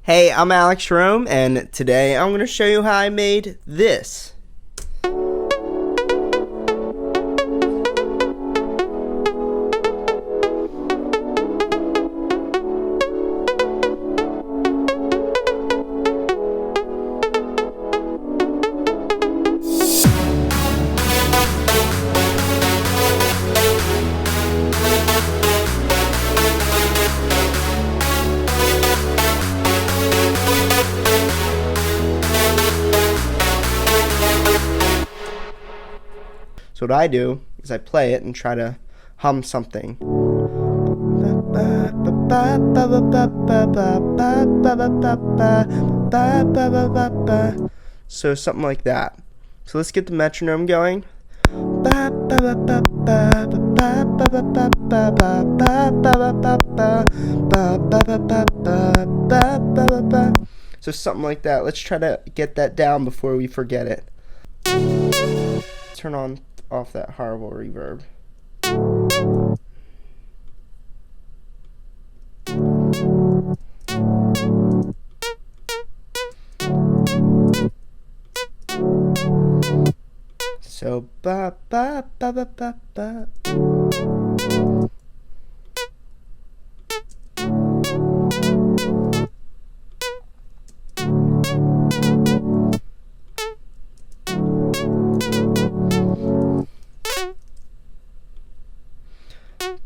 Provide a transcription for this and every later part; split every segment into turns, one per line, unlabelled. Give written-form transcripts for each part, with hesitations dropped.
Hey, I'm Alex Jerome, and today I'm going to show you how I made this. So what I do is I play it and try to hum something. So something like that. So let's get the metronome going. So something like that. Let's try to get that down before we forget it. Turn off that horrible reverb. So ba ba ba ba ba ba.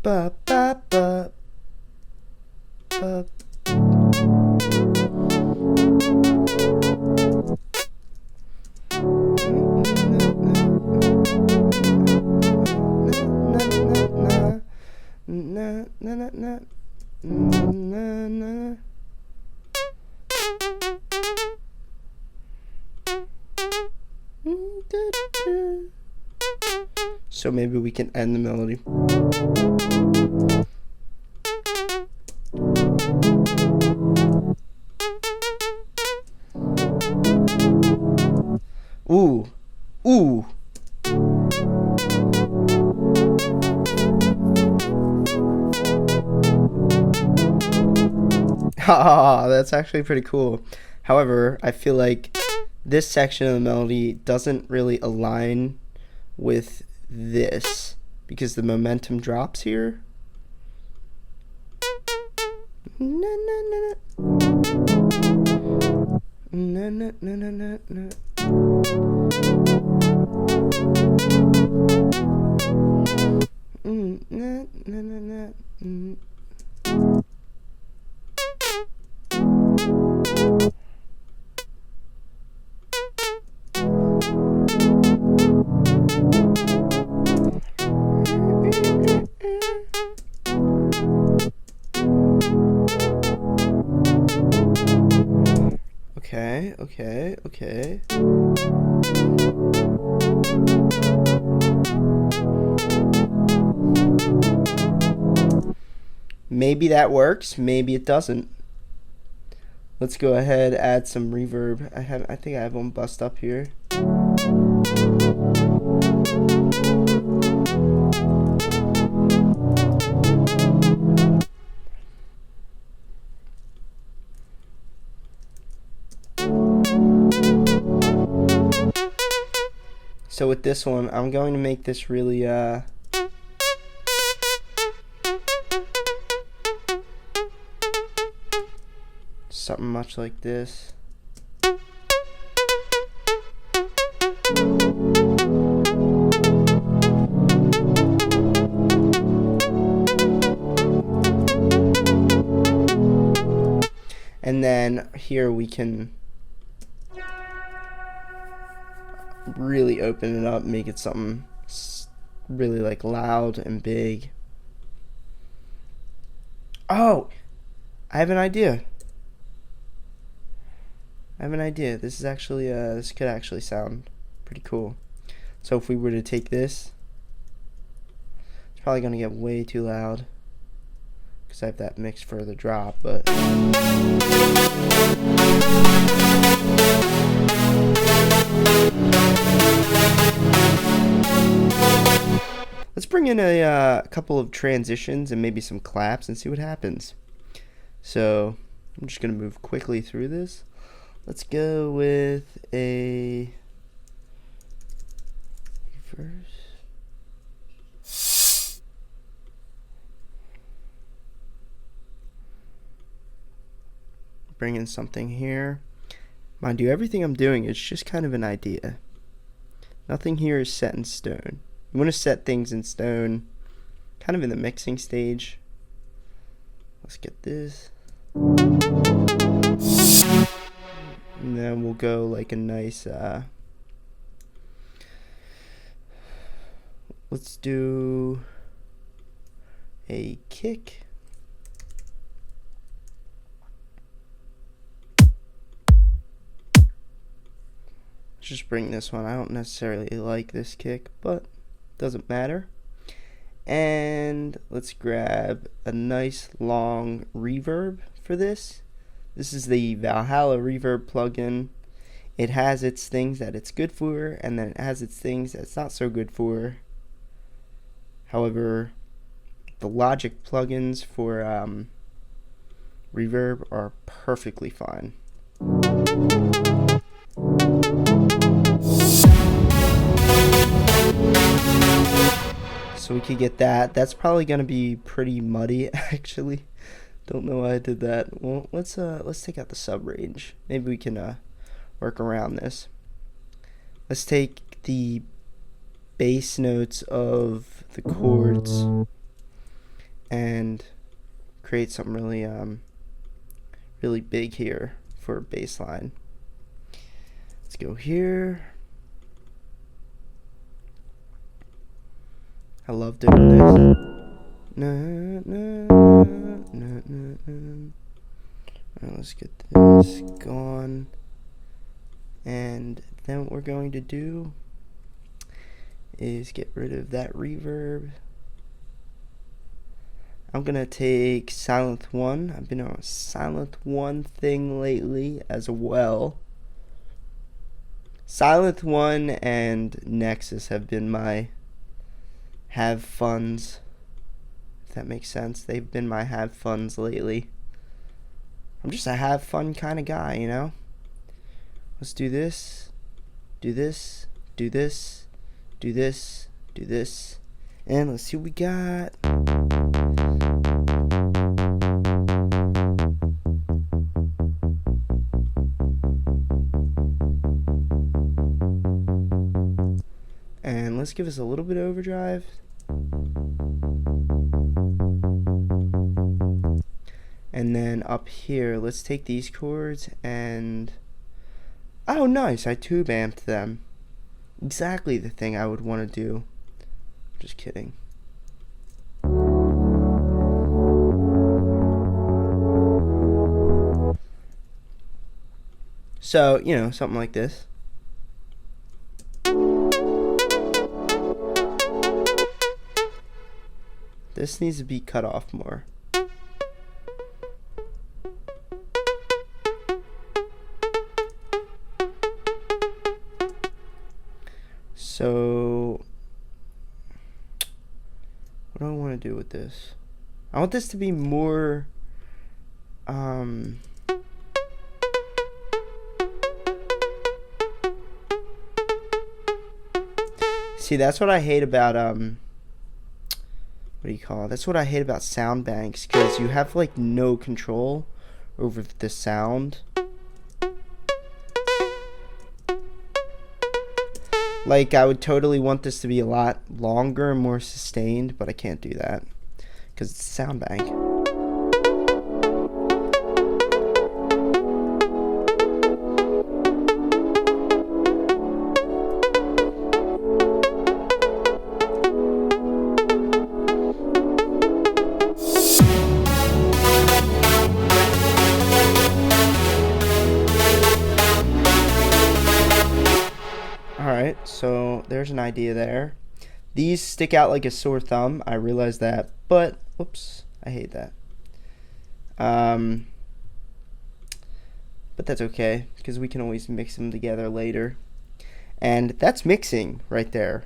Ba ba ba ba. Na na na na na na. So maybe we can end the melody. Ooh, ooh. Ah, that's actually pretty cool. However, I feel like this section of the melody doesn't really align with this because the momentum drops here. Na na na na. Na na na na na na. Na na na na. Okay. Maybe that works, maybe it doesn't. Let's go ahead, add some reverb. I think I have one bust up here. So with this one, I'm going to make this really something much like this. And then here we can really open it up, make it something really like loud and big. Oh, I have an idea. This is actually this could actually sound pretty cool. So if we were to take this, it's probably gonna get way too loud because I have that mixed for the drop, but let's bring in a couple of transitions and maybe some claps and see what happens. So I'm just gonna move quickly through this. Let's go with a reverse. Bring in something here. Mind you, everything I'm doing is just kind of an idea. Nothing here is set in stone. You want to set things in stone kind of in the mixing stage. Let's get this. And then we'll go like a nice, let's do a kick. Just bring this one. I don't necessarily like this kick, but doesn't matter. And let's grab a nice long reverb for this. This is the Valhalla reverb plugin. It has its things that it's good for, and then it has its things that it's not so good for. However, the Logic plugins for reverb are perfectly fine. So we could get that. That's probably gonna be pretty muddy, actually. Don't know why I did that. Well, let's take out the sub range. Maybe we can work around this. Let's take the bass notes of the chords and create something really really big here for a bass line. Let's go here. I love doing this. Alright, let's get this going. And then what we're going to do is get rid of that reverb. I'm going to take Sylenth 1. I've been on a Sylenth 1 thing lately as well. Sylenth 1 and Nexus have been my have funs, if that makes sense. They've been my have funs lately. I'm just a have fun kind of guy, you know. Let's do this, do this, do this, do this, do this, and let's see what we got. And let's give us a little bit of overdrive. And then up here, let's take these chords and... Oh, nice, I tube amped them. Exactly the thing I would want to do. Just kidding. So, you know, something like this. This needs to be cut off more. So, what do I want to do with this? I want this to be more, see, that's what I hate about, what do you call it? That's what I hate about sound banks, because you have, like, no control over the sound. Like, I would totally want this to be a lot longer and more sustained, but I can't do that because it's a sound bank. Alright, so there's an idea there. These stick out like a sore thumb. I realize that, but whoops, I hate that. But that's okay because we can always mix them together later. And that's mixing right there.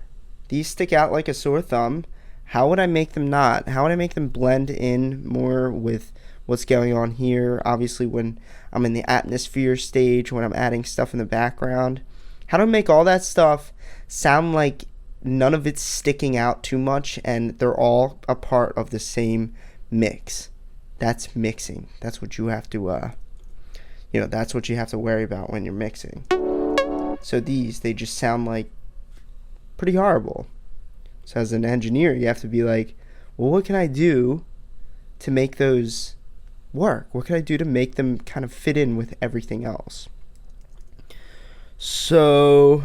These stick out like a sore thumb. How would I make them not? How would I make them blend in more with what's going on here. Obviously when I'm in the atmosphere stage, when I'm adding stuff in the background, how to make all that stuff sound like none of it's sticking out too much and they're all a part of the same mix. That's mixing. That's what you have to that's what you have to worry about when you're mixing. So they just sound like pretty horrible. So as an engineer, you have to be like, well, what can I do to make those work? What can I do to make them kind of fit in with everything else? So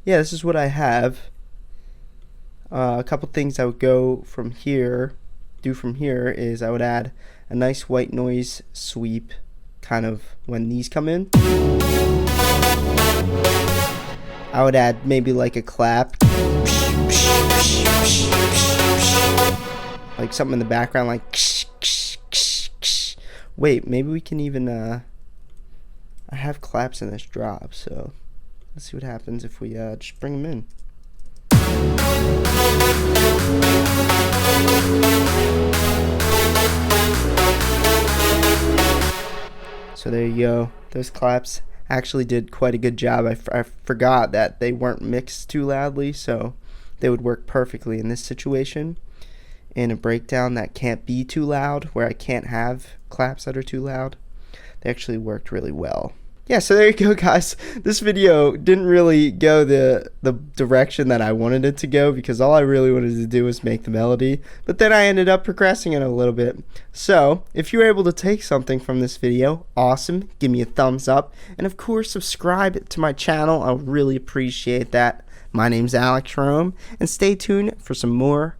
yeah, this is what I have. A couple things I would do from here is I would add a nice white noise sweep kind of when these come in. I would add maybe like a clap, like something in the background, like wait, maybe we can even I have claps in this drop, so let's see what happens if we just bring them in. So there you go. Those claps actually did quite a good job. I forgot that they weren't mixed too loudly, so they would work perfectly in this situation. In a breakdown that can't be too loud, where I can't have claps that are too loud, they actually worked really well. Yeah, so there you go, guys. This video didn't really go the direction that I wanted it to go, because all I really wanted to do was make the melody, but then I ended up progressing it a little bit. So if you were able to take something from this video, awesome. Give me a thumbs up, and of course subscribe to my channel. I would really appreciate that. My name's Elektron, and stay tuned for some more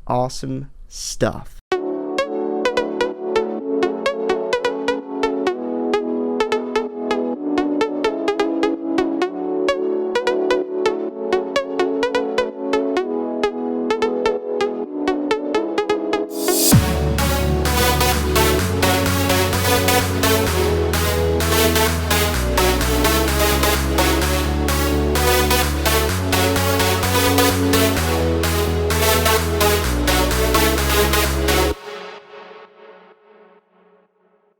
awesome stuff.